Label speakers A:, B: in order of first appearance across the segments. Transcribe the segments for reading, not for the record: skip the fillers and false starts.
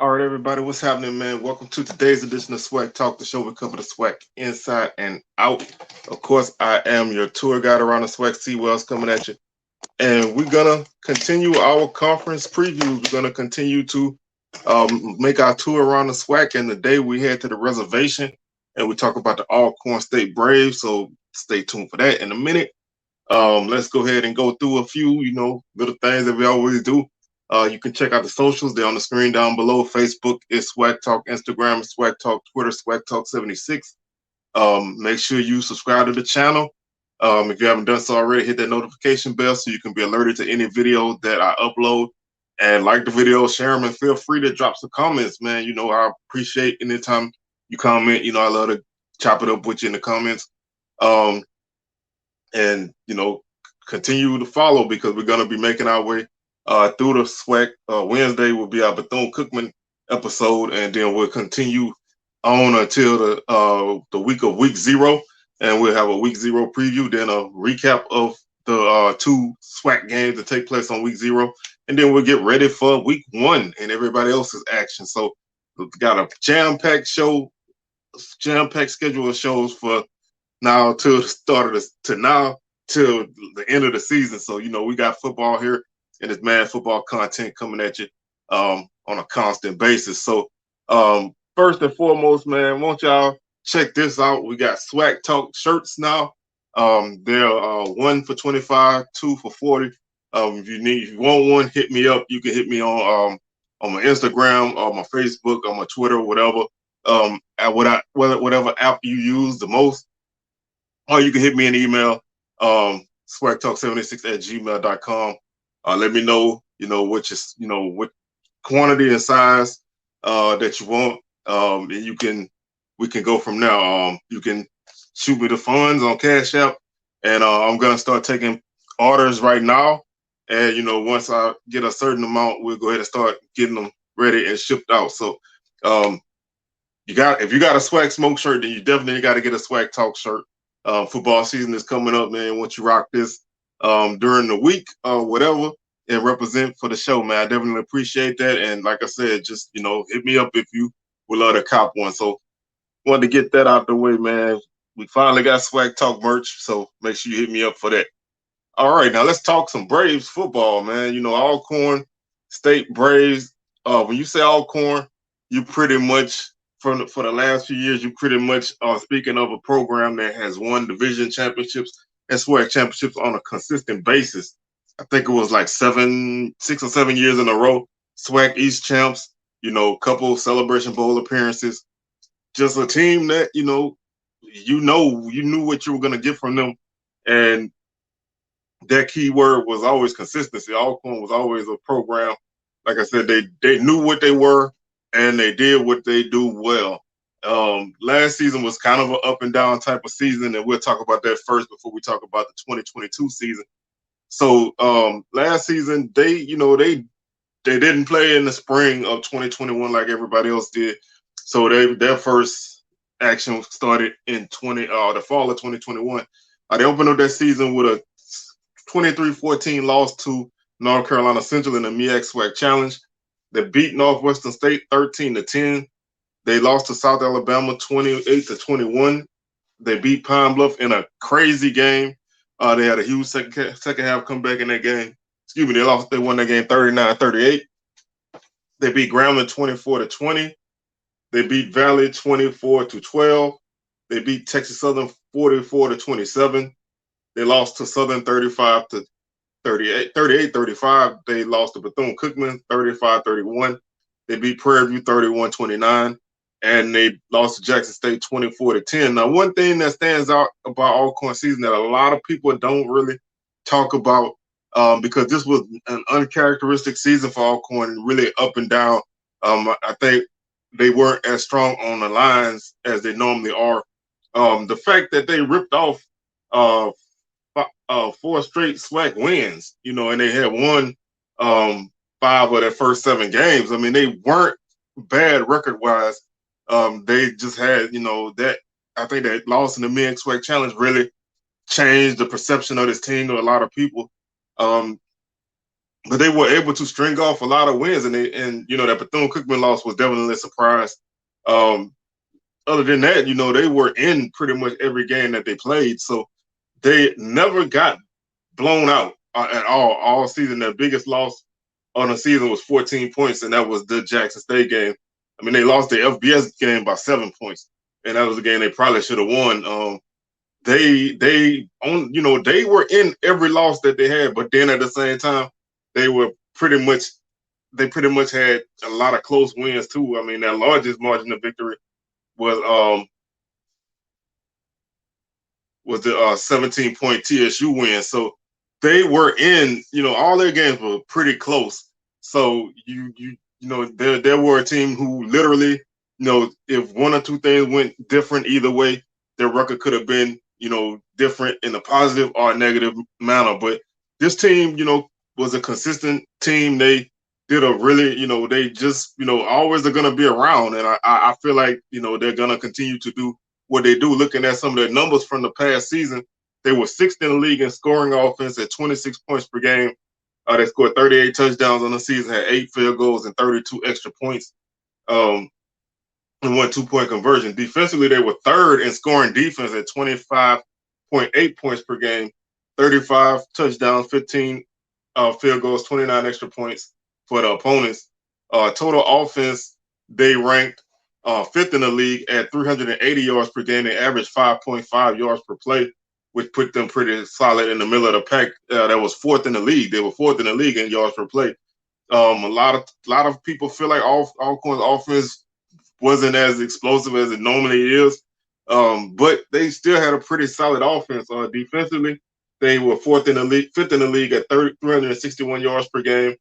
A: All right, everybody, what's happening, man? Welcome to today's edition of Swag Talk, the show we cover the swag inside and out. Of course, I am your tour guide around the swag. C Wells coming at you, and we're gonna continue our conference previews. We're gonna continue to make our tour around the swag, and today we head to the reservation and we talk about the Alcorn State Braves. So stay tuned for that in a minute. Let's go ahead and go through a few, little things that we always do. You can check out the socials. They're on the screen down below. Facebook is Swag Talk. Instagram is Swag Talk. Twitter, Swag Talk 76. Make sure you subscribe to the channel. If you haven't done so already, hit that notification bell so you can be alerted to any video that I upload. And like the video, share them, and feel free to drop some comments, man. I appreciate anytime you comment. I love to chop it up with you in the comments. And continue to follow because we're going to be making our way through the SWAC. Wednesday will be our Bethune-Cookman episode, and then we'll continue on until the week of week 0, and we'll have a week 0 preview, then a recap of the 2 SWAC games that take place on week 0, and then we'll get ready for week 1 and everybody else's action. So we've got a jam-packed schedule of shows for now till the start of till the end of the season. So we got football here, and it's mad football content coming at you on a constant basis. So first and foremost, man, won't y'all check this out? We got Swag Talk shirts now. They're 1 for $25, 2 for $40. If you want one, hit me up. You can hit me on my Instagram or my Facebook or my Twitter, whatever. Whatever app you use the most. Or you can hit me an email, swagtalk76@gmail.com. Let me know, what quantity and size that you want. And we can go from there. You can shoot me the funds on Cash App, and I'm gonna start taking orders right now. And once I get a certain amount, we'll go ahead and start getting them ready and shipped out. So if you got a Swag Smoke shirt, then you definitely got to get a Swag Talk shirt. Football season is coming up, man. Once you rock this during the week or whatever and represent for the show, man, I definitely appreciate that. And like I said, just hit me up if you would love to cop one. So wanted to get that out the way, man. We finally got Swag Talk merch, so make sure you hit me up for that. All right, now let's talk some Braves football, man. Alcorn State Braves. When you say Alcorn, you pretty much for the last few years, you pretty much are speaking of a program that has won division championships and SWAC championships on a consistent basis. I think it was like 6 or 7 years in a row. SWAC East champs, couple Celebration Bowl appearances. Just a team that you knew what you were gonna get from them, and that key word was always consistency. Alcorn was always a program. Like I said, they knew what they were, and they did what they do well. Last season was kind of an up and down type of season, and we'll talk about that first before we talk about the 2022 season. So last season, they didn't play in the spring of 2021 like everybody else did. So their first action started in the fall of 2021. They opened up that season with a 23-14 loss to North Carolina Central in the MEAC SWAC Challenge. They beat Northwestern State 13-10. They lost to South Alabama 28-21. They beat Pine Bluff in a crazy game. They had a huge second half comeback in that game. Excuse me, they won that game 39-38. They beat Grambling 24-20. They beat Valley 24-12. They beat Texas Southern 44-27. They lost to Southern 38-35. They lost to Bethune-Cookman 35-31. They beat Prairie View 31-29. And they lost to Jackson State 24-10. Now, one thing that stands out about Alcorn season that a lot of people don't really talk about, because this was an uncharacteristic season for Alcorn, really up and down. I think they weren't as strong on the lines as they normally are. The fact that they ripped off 4 straight SWAC wins, and they had won 5 of their first 7 games. I mean, they weren't bad record-wise. They just had, that I think that loss in the MEAC SWAC Challenge really changed the perception of this team to a lot of people. but they were able to string off a lot of wins, and that Bethune-Cookman loss was definitely a surprise. Um, Other than that, they were in pretty much every game that they played, so they never got blown out at all season. Their biggest loss on the season was 14 points, and that was the Jackson State game. I mean, they lost the FBS game by 7 points, and that was a game they probably should have won. They were in every loss that they had, but then at the same time, they were pretty much had a lot of close wins too. I mean, their largest margin of victory was was the 17-point TSU win. So they were in, all their games were pretty close. So there were a team who literally, if one or two things went different either way, their record could have been, different in a positive or a negative manner. But this team, was a consistent team. They did a really, they just, always are gonna be around. And I feel like, they're gonna continue to do what they do. Looking at some of their numbers from the past season, they were sixth in the league in scoring offense at 26 points per game. They scored 38 touchdowns on the season, had 8 field goals and 32 extra points, and 1 2-point conversion. Defensively, they were third in scoring defense at 25.8 points per game, 35 touchdowns, 15 field goals, 29 extra points for the opponents. Total offense, they ranked fifth in the league at 380 yards per game. They averaged 5.5 yards per play, which put them pretty solid in the middle of the pack. That was fourth in the league. They were fourth in the league in yards per play. A lot of people feel like Alcorn's offense wasn't as explosive as it normally is, but they still had a pretty solid offense. Defensively, they were fifth in the league at 361 yards per game,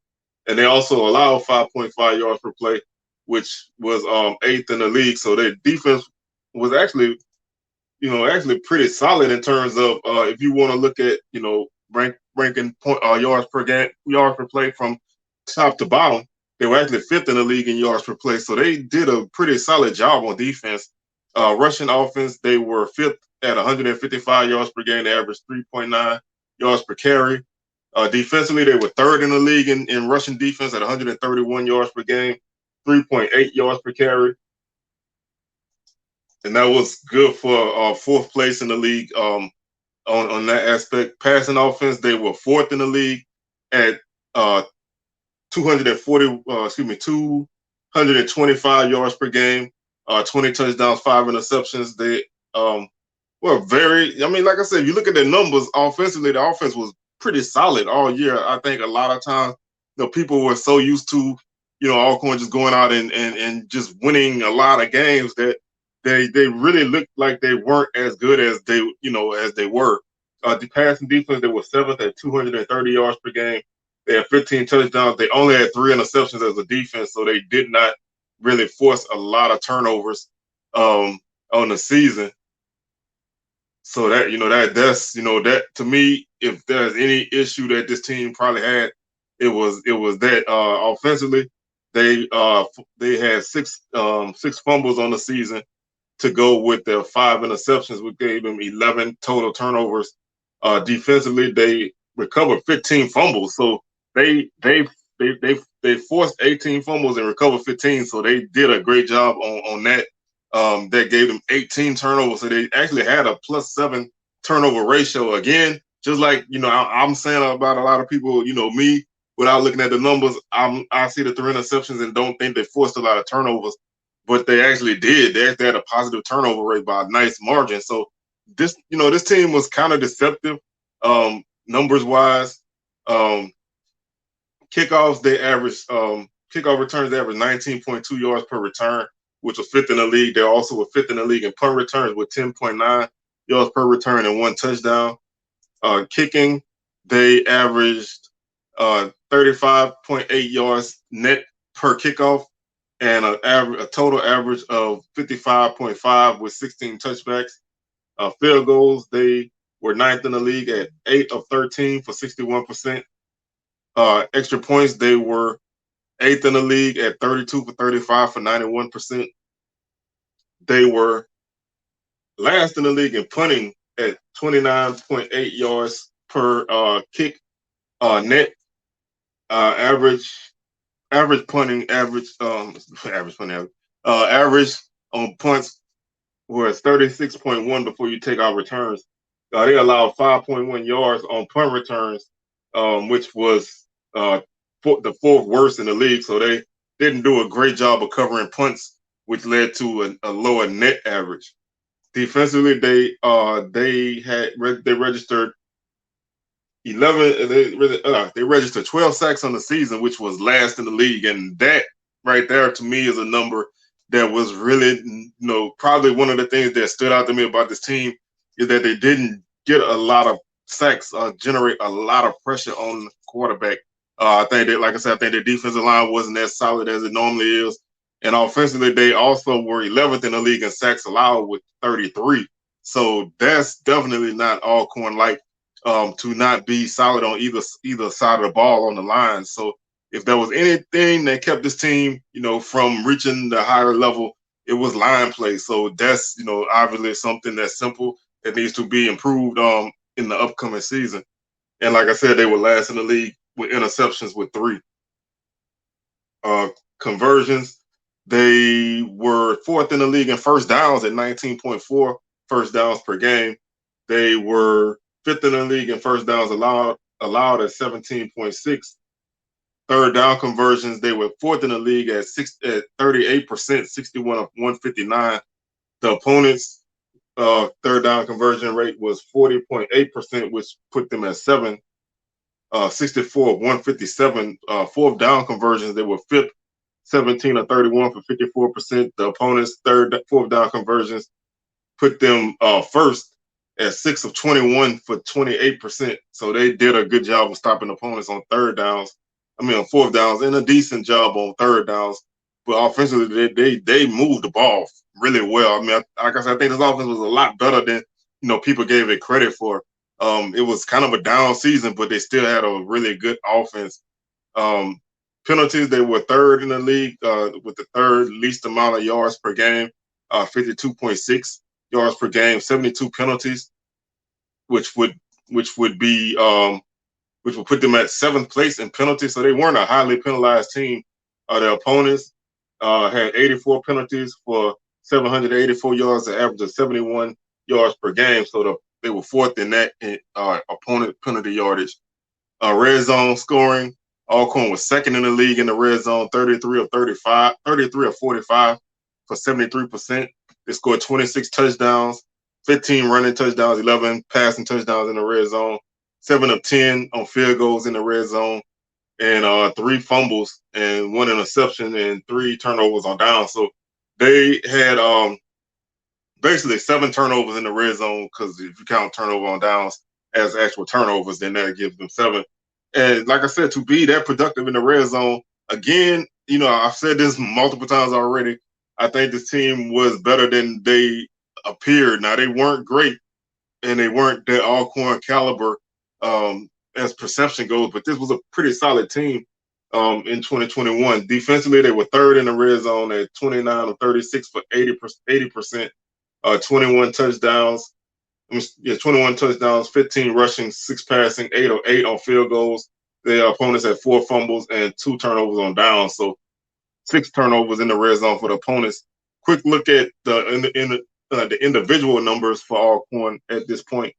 A: and they also allowed 5.5 yards per play, which was eighth in the league. So their defense was actually pretty solid in terms of if you want to look at ranking yards per play from top to bottom. They were actually fifth in the league in yards per play, so they did a pretty solid job on defense. Rushing offense, they were fifth at 155 yards per game. They averaged 3.9 yards per carry. Defensively, they were third in the league in rushing defense at 131 yards per game, 3.8 yards per carry. And that was good for fourth place in the league on that aspect. Passing offense, they were fourth in the league at 225 yards per game, 20 touchdowns, 5 interceptions. They were very, I mean, like I said, if you look at their numbers offensively, the offense was pretty solid all year. I think a lot of times, people were so used to, Alcorn just going out and just winning a lot of games that they really looked like they weren't as good as they were. The passing defense, they were seventh at 230 yards per game. They had 15 touchdowns. They only had 3 interceptions as a defense, so they did not really force a lot of turnovers on the season. So that's that to me, if there's any issue that this team probably had, it was that offensively they had six fumbles on the season to go with their 5 interceptions, which gave them 11 total turnovers. Defensively, they recovered 15 fumbles, so they forced 18 fumbles and recovered 15. So they did a great job on that. That gave them 18 turnovers, so they actually had a +7 turnover ratio. Again, just like I'm saying about a lot of people, me, without looking at the numbers, I see the 3 interceptions and don't think they forced a lot of turnovers, but they actually did. They actually had a positive turnover rate by a nice margin. So this team was kind of deceptive, numbers wise. Kickoffs, they averaged kickoff returns, they averaged 19.2 yards per return, which was fifth in the league. They're also fifth in the league in punt returns with 10.9 yards per return and 1 touchdown. Kicking, they averaged 35.8 yards net per kickoff and a total average of 55.5 with 16 touchbacks. Field goals, they were ninth in the league at 8 of 13 for 61%. Extra points, they were eighth in the league at 32 for 35 for 91%. They were last in the league in punting at 29.8 yards per kick net. Average punting, average punting, average on punts was 36.1 before you take out returns. They allowed 5.1 yards on punt returns, which was the fourth worst in the league. So they didn't do a great job of covering punts, which led to a lower net average. Defensively, they registered 11. They registered 12 sacks on the season, which was last in the league, and that right there to me is a number that was really, probably one of the things that stood out to me about this team is that they didn't get a lot of sacks, generate a lot of pressure on the quarterback. I think that, like I said, I think the defensive line wasn't as solid as it normally is, and offensively, they also were 11th in the league in sacks allowed with 33. So that's definitely not Alcorn like to not be solid on either side of the ball on the line. So if there was anything that kept this team, from reaching the higher level, it was line play. So that's, obviously something that's simple that needs to be improved in the upcoming season. And like I said, they were last in the league with interceptions with 3. Conversions, they were 4th in the league in first downs at 19.4 first downs per game. They were 5th in the league in first downs allowed at 17.6. Third down conversions, they were 4th in the league at 38%, 61 of 159. The opponent's third down conversion rate was 40.8%, which put them at 64 of 157. Fourth down conversions, they were 5th, 17 of 31 for 54%. The opponent's fourth down conversions put them first at 6 of 21 for 28%. So they did a good job of stopping opponents on on fourth downs, and a decent job on third downs. But offensively, they moved the ball really well. I mean, like I said, I think this offense was a lot better than people gave it credit for. It was kind of a down season, but they still had a really good offense. Penalties, they were 3rd in the league with the 3rd least amount of yards per game, 52.6 yards per game, 72 penalties, which would be which would put them at 7th place in penalties. So they weren't a highly penalized team. Their opponents had 84 penalties for 784 yards, an average of 71 yards per game. So they were 4th in that opponent penalty yardage. Red zone scoring, Alcorn was 2nd in the league in the red zone, 33 of 45 for 73%. They scored 26 touchdowns, 15 running touchdowns, 11 passing touchdowns in the red zone, 7 of 10 on field goals in the red zone, and 3 fumbles and 1 interception and 3 turnovers on down. So they had basically 7 turnovers in the red zone, because if you count turnover on downs as actual turnovers, then that gives them 7. And like I said, to be that productive in the red zone, again, I've said this multiple times already, I think this team was better than they appeared. Now, they weren't great, and they weren't that Alcorn caliber as perception goes, but this was a pretty solid team in 2021. Defensively, they were 3rd in the red zone at 29 of 36 for 80%, 21 touchdowns. 21 touchdowns, 15 rushing, 6 passing, 8 of 8 on field goals. Their opponents had 4 fumbles and 2 turnovers on downs. So 6 turnovers in the red zone for the opponents. Quick look at the individual numbers for Alcorn at this point.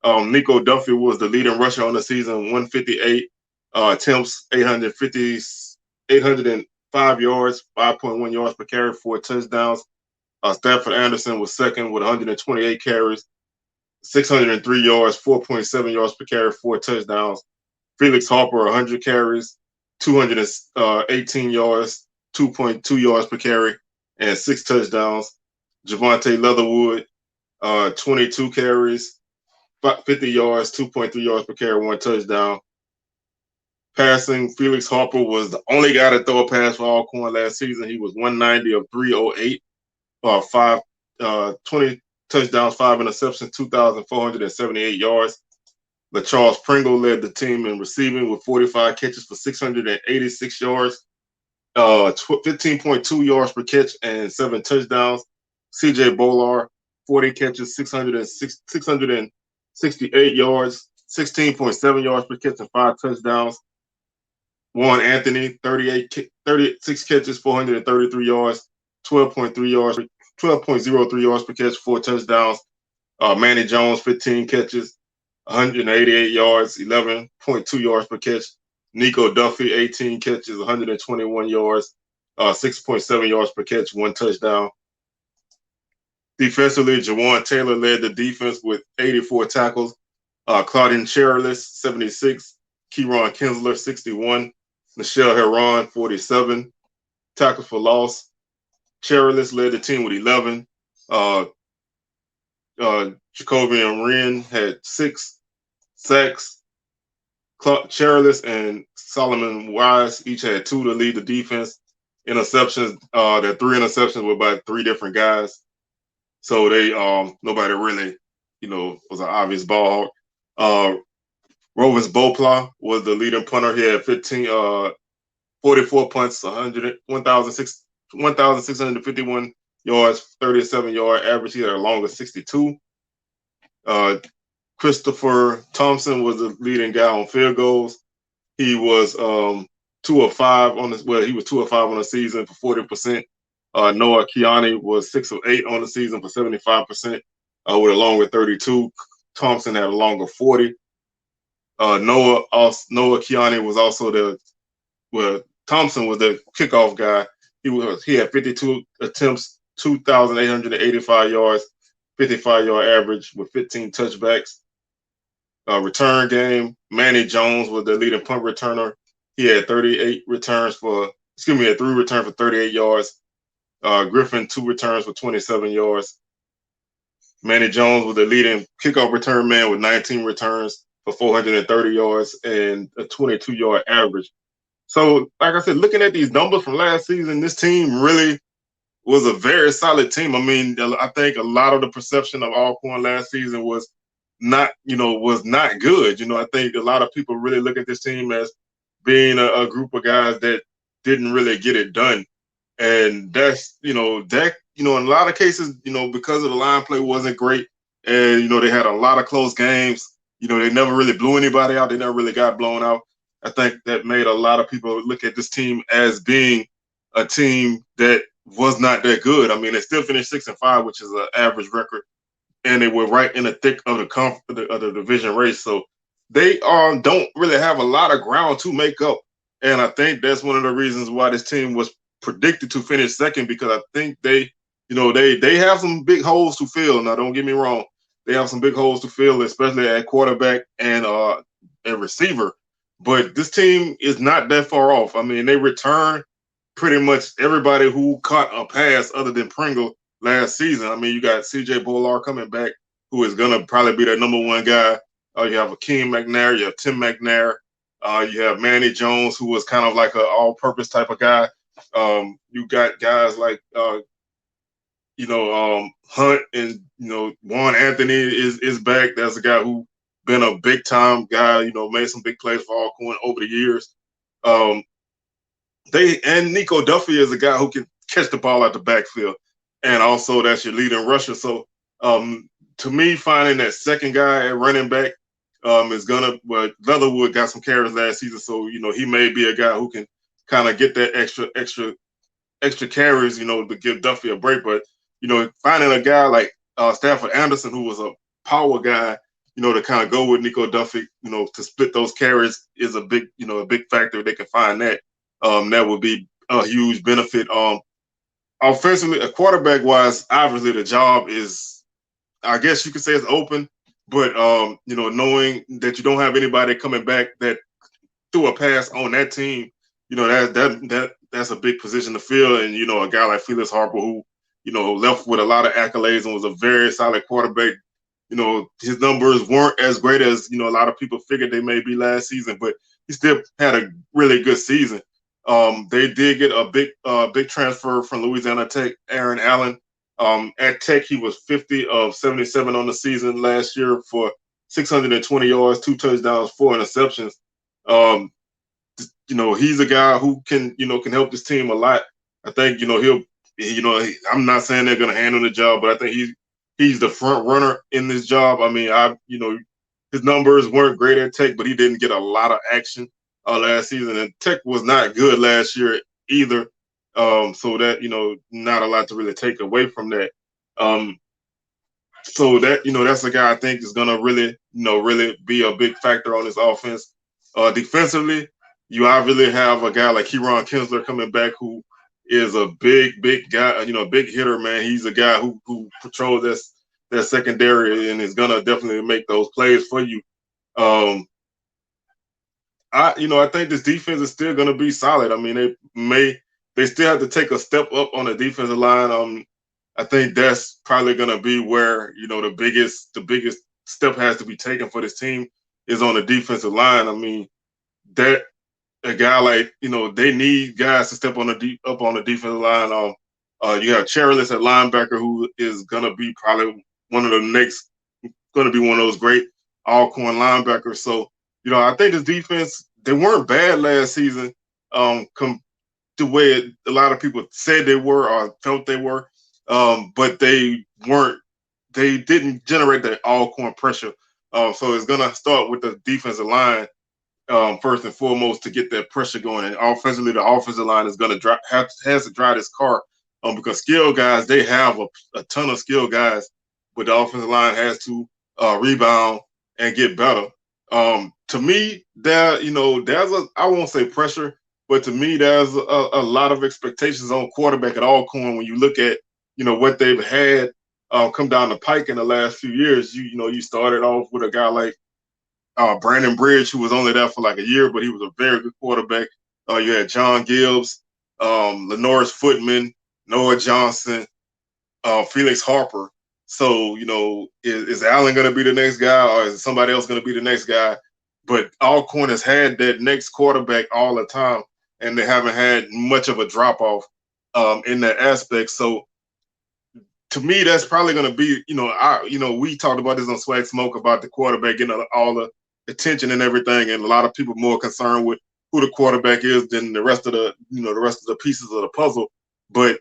A: Nico Duffy was the leading rusher on the season, 158 attempts, 805 yards, 5.1 yards per carry, 4 touchdowns. Stafford Anderson was 2nd with 128 carries, 603 yards, 4.7 yards per carry, 4 touchdowns. Felix Harper, 100 carries, 218 yards, 2.2 yards per carry, and 6 touchdowns. Javante Leatherwood, 22 carries, 50 yards, 2.3 yards per carry, 1 touchdown. Passing, Felix Harper was the only guy to throw a pass for Alcorn last season. He was 190 of 308, 20 touchdowns, 5 interceptions, 2,478 yards. LaCharles Pringle led the team in receiving with 45 catches for 686 yards, 15.2 yards per catch, and 7 touchdowns. CJ Bolar, 40 catches, 668 yards, 16.7 yards per catch, and 5 touchdowns. Juan Anthony, 36 catches, 433 yards, 12.03 yards per catch, 4 touchdowns. Manny Jones, 15 catches, 188 yards, 11.2 yards per catch. Nico Duffy, 18 catches, 121 yards, 6.7 yards per catch, 1 touchdown. Defensively, Jawan Taylor led the defense with 84 tackles. Claudine Cherilus, 76. Kieron Kinsler, 61. Michelle Heron, 47. Tackles for loss. Cherilus led the team with 11. Jacobian Wren had 6 sacks. Cherilus and Solomon Wise each had 2 to lead the defense. Interceptions, their 3 interceptions were by 3 different guys. So they nobody really, was an obvious ball hawk. Rovens Bopla was the leading punter. He had 44 punts, 1,651 yards, 37-yard average. He had a long of 62. Christopher Thompson was the leading guy on field goals. He was 2 of 5 on this. Well, he was 2 of 5 on the season for 40%. Noah Kiani was 6 of 8 on the season for 75%, with a longer 32. Thompson had a longer 40. Noah Kiani was also Thompson was the kickoff guy. He had 52 attempts, 2,885 yards, 55-yard average with 15 touchbacks. Return game, Manny Jones was the leading punt returner. He had 3 returns for 38 yards. Griffin, 2 returns for 27 yards. Manny Jones was the leading kickoff return man with 19 returns for 430 yards and a 22-yard average. So, like I said, looking at these numbers from last season, this team really was a very solid team. I mean, I think a lot of the perception of Alcorn last season was not good. I think a lot of people really look at this team as being a group of guys that didn't really get it done. And that's, in a lot of cases, because of the line play wasn't great, and, they had a lot of close games. They never really blew anybody out. They never really got blown out. I think that made a lot of people look at this team as being a team that was not that good. I mean, they still finished 6-5, which is an average record, and they were right in the thick of the division race. So they don't really have a lot of ground to make up. And I think that's one of the reasons why this team was predicted to finish second, because I think they have some big holes to fill. Now, don't get me wrong. They have some big holes to fill, especially at quarterback and receiver. But this team is not that far off. I mean, they return pretty much everybody who caught a pass other than Pringle last season. I mean, you got C.J. Bolar coming back, who is going to probably be their number 1 guy. You have Akeem McNair. You have Tim McNair. You have Manny Jones, who was kind of like an all-purpose type of guy. You got guys like Hunt, and Juan Anthony is back. That's a guy who been a big time guy. Made some big plays for Alcorn over the years. Nico Duffy is a guy who can catch the ball out the backfield, and also that's your leading rusher. So to me, finding that second guy at running back is gonna. Well, Leatherwood got some carries last season, so he may be a guy who can kind of get that extra carries, to give Duffy a break. But finding a guy like Stafford Anderson, who was a power guy, to kind of go with Nico Duffy, to split those carries is a big factor. If they can find that, that would be a huge benefit. Offensively, quarterback wise, obviously the job is, I guess you could say, it's open. But knowing that you don't have anybody coming back that threw a pass on that team, that's a big position to fill. And a guy like Felix Harper, who left with a lot of accolades and was a very solid quarterback. His numbers weren't as great as a lot of people figured they may be last season, but he still had a really good season. They did get a big transfer from Louisiana Tech, Aaron Allen. At Tech, he was 50 of 77 on the season last year for 620 yards, 2 touchdowns, 4 interceptions. He's a guy who can help this team a lot. I think I'm not saying they're going to handle the job, but I think he's the front runner in this job. I mean, his numbers weren't great at Tech, but he didn't get a lot of action. last season, and Tech was not good last year either. So that not a lot to really take away from that. Um, so that that's a guy I think is gonna really really be a big factor on this offense. Defensively, I really have a guy like Kieran Kinsler coming back who is a big guy, big hitter, man. He's a guy who patrols that secondary and is gonna definitely make those plays for you. Um, I think this defense is still going to be solid. I mean, they still have to take a step up on the defensive line. I think that's probably going to be where the biggest step has to be taken for this team is on the defensive line. I mean, that a guy like they need guys to step up on the defensive line. You have Cherilus at linebacker who is going to be probably going to be one of those great Alcorn linebackers. So, I think this defense, they weren't bad last season, the way a lot of people said they were or felt they were, but they didn't generate that Alcorn pressure. So it's going to start with the defensive line first and foremost to get that pressure going. And offensively, the offensive line is going to has to drive this car because skilled guys, they have a ton of skilled guys, but the offensive line has to rebound and get better. To me, there's I won't say pressure, but to me, there's a lot of expectations on quarterback at Alcorn when you look at what they've had come down the pike in the last few years. You started off with a guy like Brandon Bridge, who was only there for like a year, but he was a very good quarterback. You had John Gibbs, Lenoris Footman, Noah Johnson, Felix Harper. So, is Allen going to be the next guy or is somebody else going to be the next guy? But Alcorn has had that next quarterback all the time, and they haven't had much of a drop off in that aspect. So, to me, that's probably going to be, we talked about this on Swag Smoke about the quarterback getting all the attention and everything, and a lot of people more concerned with who the quarterback is than the rest of the pieces of the puzzle. But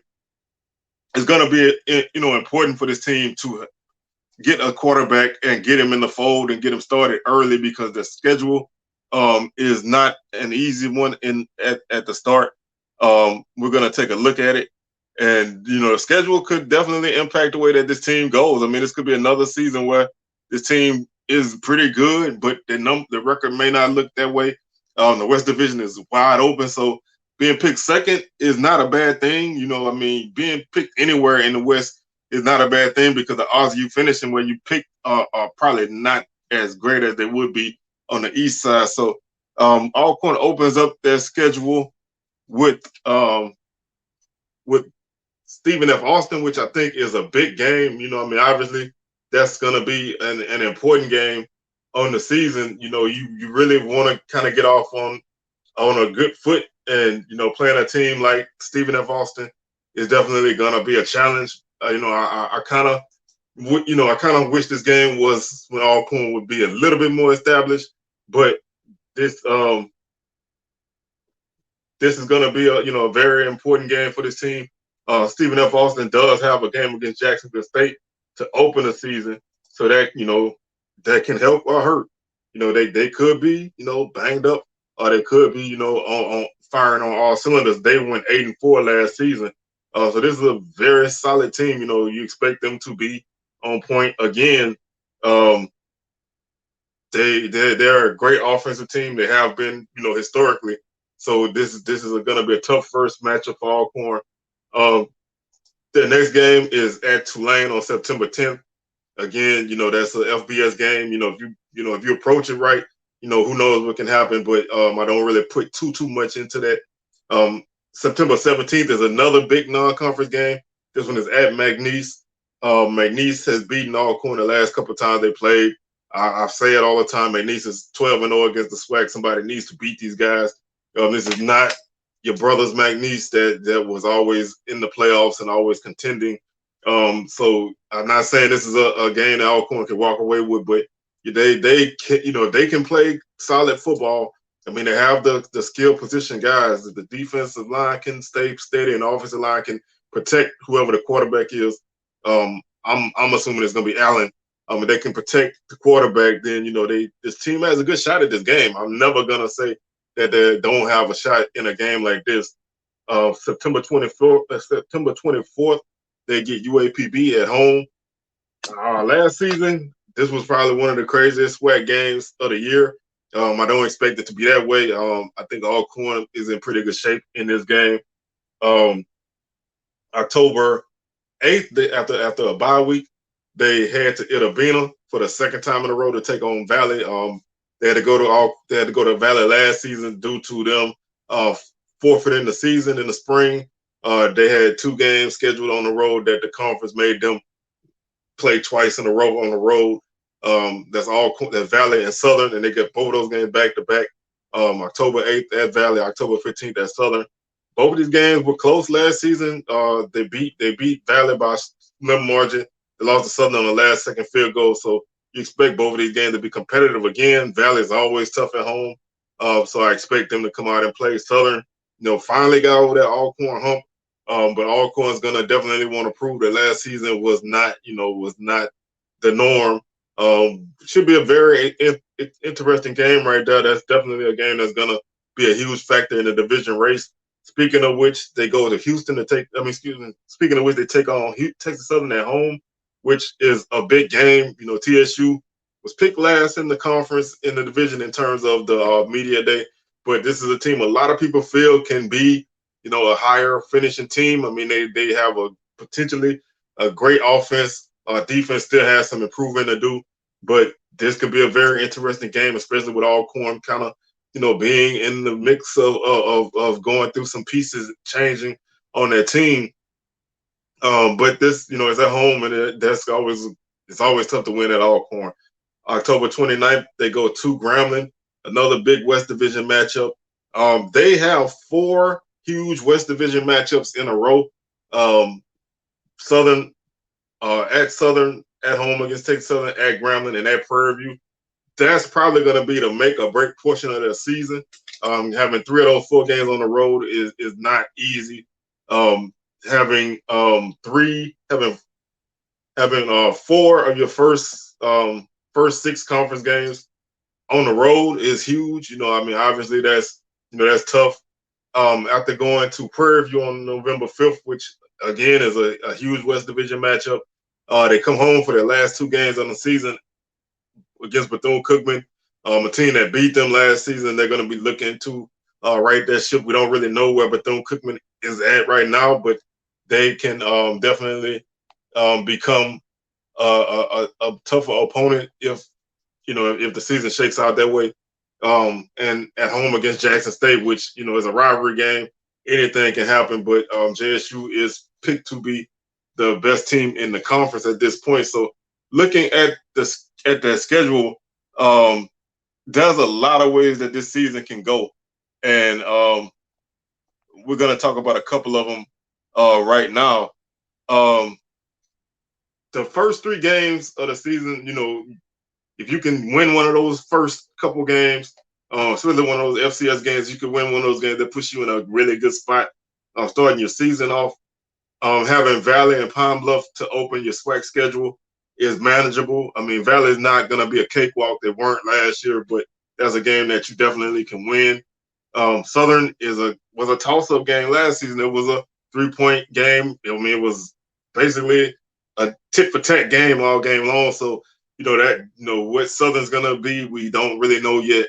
A: it's going to be important for this team to get a quarterback and get him in the fold and get him started early because the schedule is not an easy one at the start. We're going to take a look at it, and the schedule could definitely impact the way that this team goes. I mean, this could be another season where this team is pretty good, but the record may not look that way. The West Division is wide open, so being picked second is not a bad thing. I mean, being picked anywhere in the West is not a bad thing because the odds of you finishing where you pick are probably not as great as they would be on the East side. So Alcorn opens up their schedule with Stephen F. Austin, which I think is a big game. I mean, obviously that's going to be an important game on the season. You really want to kind of get off on a good foot, and playing a team like Stephen F. Austin is definitely going to be a challenge. I kind of wish this game was when Alcorn would be a little bit more established, but this is going to be a very important game for this team. Stephen F. Austin does have a game against Jacksonville State to open the season, so that that can help or hurt. They could be banged up, or they could be on firing on all cylinders. They went 8-4 last season, so this is a very solid team. You expect them to be on point again. They're a great offensive team. They have been historically. So this is going to be a tough first matchup for Alcorn. The next game is at Tulane on September 10th. Again, that's an FBS game. If you approach it right, who knows what can happen. But I don't really put too much into that. September 17th is another big non-conference game. This one is at McNeese. McNeese has beaten Alcorn the last couple of times they played. I say it all the time. McNeese is 12-0 against the SWAC. Somebody needs to beat these guys. This is not your brother's McNeese that was always in the playoffs and always contending. So I'm not saying this is a game that Alcorn can walk away with, but they can play solid football. I mean, they have the skill position guys. The defensive line can stay steady, and the offensive line can protect whoever the quarterback is. I'm assuming it's going to be Allen. If they can protect the quarterback, then this team has a good shot at this game. I'm never gonna say that they don't have a shot in a game like this. September 24th, they get UAPB at home. Last season, this was probably one of the craziest SWAC games of the year. I don't expect it to be that way. I think Alcorn is in pretty good shape in this game. Um, October 8th, after a bye week, they head to Itabena for the second time in a row to take on Valley. They had to go to Valley last season due to them forfeiting the season in the spring. They had 2 games scheduled on the road that the conference made them play twice in a row on the road. That's Valley and Southern, and they get both of those games back to back. October 8th at Valley, October 15th at Southern. Both of these games were close last season. They beat Valley by a slim margin. They lost to Southern on the last second field goal. So you expect both of these games to be competitive again. Valley is always tough at home. So I expect them to come out and play. Southern, finally got over that Alcorn hump. But Alcorn's gonna definitely want to prove that last season was not the norm. Should be a very interesting game right there. That's definitely a game that's gonna be a huge factor in the division race. Speaking of which, they go to Houston to take. Speaking of which, they take on Texas Southern at home, which is a big game. TSU was picked last in the conference in the division in terms of the media day, but this is a team a lot of people feel can be, a higher finishing team. I mean, they have potentially a great offense. Defense still has some improvement to do, but this could be a very interesting game, especially with Alcorn kind of being in the mix of going through some pieces changing on their team. But this, is at home, and it's always tough to win at Alcorn. October 29th, they go to Grambling, another big West Division matchup. They have 4 huge West Division matchups in a row. Southern at Southern, at home against Texas Southern, at Grambling, and at Prairie View. That's probably going to be the make or break portion of their season. Having 3 of those 4 games on the road is not easy. Having 4 of your first 6 conference games on the road is huge. Obviously that's tough. After going to Prairie View on November 5th, which again is a huge West Division matchup, they come home for their last 2 games on the season against Bethune-Cookman, a team that beat them last season. They're going to be looking to right that ship. We don't really know where Bethune-Cookman is at right now, but they can definitely become a tougher opponent if the season shakes out that way. And at home against Jackson State, which is a rivalry game, anything can happen. But JSU is picked to be the best team in the conference at this point. So looking at the schedule, there's a lot of ways that this season can go, and we're going to talk about a couple of them right now. The first 3 games of the season, if you can win one of those first couple games, especially one of those FCS games, you can win one of those games that puts you in a really good spot starting your season off. Having Valley and Pine Bluff to open your SWAC schedule is manageable. I mean, Valley is not going to be a cakewalk. They weren't last year, but that's a game that you definitely can win. Southern was a toss-up game last season. It was a 3-point game. It was basically a tit-for-tat game all game long. So, what Southern's going to be, we don't really know yet.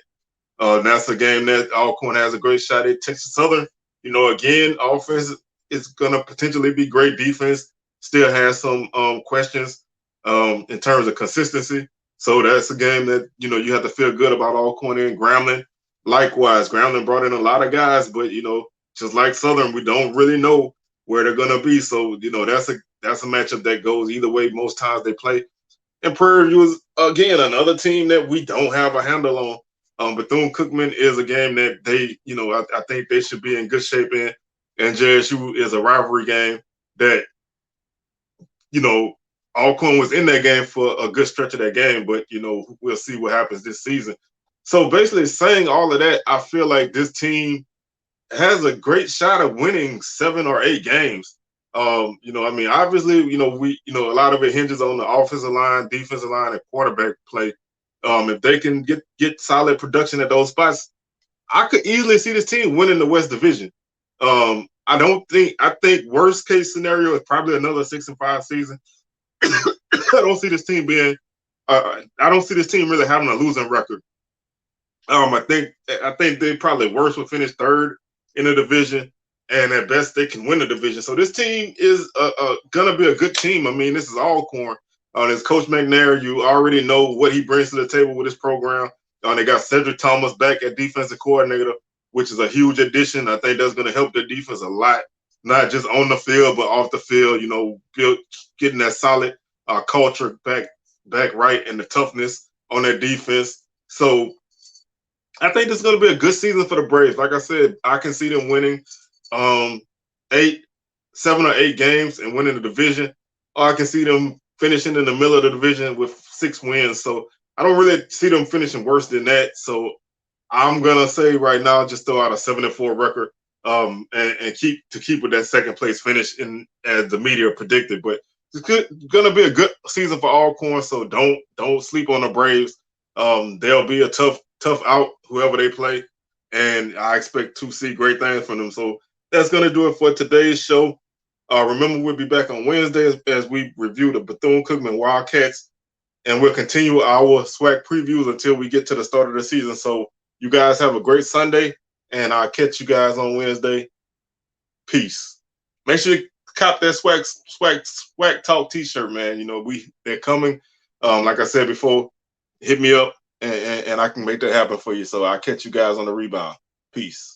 A: That's a game that Alcorn has a great shot at. Texas Southern, again, offense is going to potentially be great. Defense still has some questions in terms of consistency. So that's a game that, you have to feel good about. Alcorn and Grambling. Likewise, Grambling brought in a lot of guys, but, just like Southern, we don't really know where they're going to be. So, that's a matchup that goes either way most times they play. And Prairie View is, again, another team that we don't have a handle on. Bethune-Cookman is a game that they, I think they should be in good shape in. And JSU is a rivalry game that, Alcorn was in that game for a good stretch of that game, but, we'll see what happens this season. So basically saying all of that, I feel like this team has a great shot of winning 7 or 8 games. Obviously, a lot of it hinges on the offensive line, defensive line, and quarterback play. If they can get solid production at those spots, I could easily see this team winning the West Division. I think worst case scenario is probably another 6-5 season. I don't see this team being. I don't see this team really having a losing record. I think they probably worst will finish third in the division, and at best they can win the division. So this team is gonna be a good team. I mean, this is Alcorn. There's Coach McNair. You already know what he brings to the table with his program. They got Cedric Thomas back at defensive coordinator, which is a huge addition. I think that's going to help their defense a lot, not just on the field but off the field. You know, getting that solid culture back right and the toughness on their defense. So I think this is going to be a good season for the Braves. Like I said, I can see them winning um, 7 or 8 games and winning the division. Or I can see them finishing in the middle of the division with 6 wins. So I don't really see them finishing worse than that. So I'm gonna say right now, just throw out a 7-4 record, and keep with that second place finish in as the media predicted. But it's gonna be a good season for Alcorn. So don't sleep on the Braves. They'll be a tough out whoever they play, and I expect to see great things from them. So that's gonna do it for today's show. Remember, we'll be back on Wednesday as we review the Bethune-Cookman Wildcats, and we'll continue our SWAC previews until we get to the start of the season. So you guys have a great Sunday, and I'll catch you guys on Wednesday. Peace. Make sure you cop that SWAC Talk T-shirt, man. You know they're coming. Like I said before, hit me up, and I can make that happen for you. So I'll catch you guys on the rebound. Peace.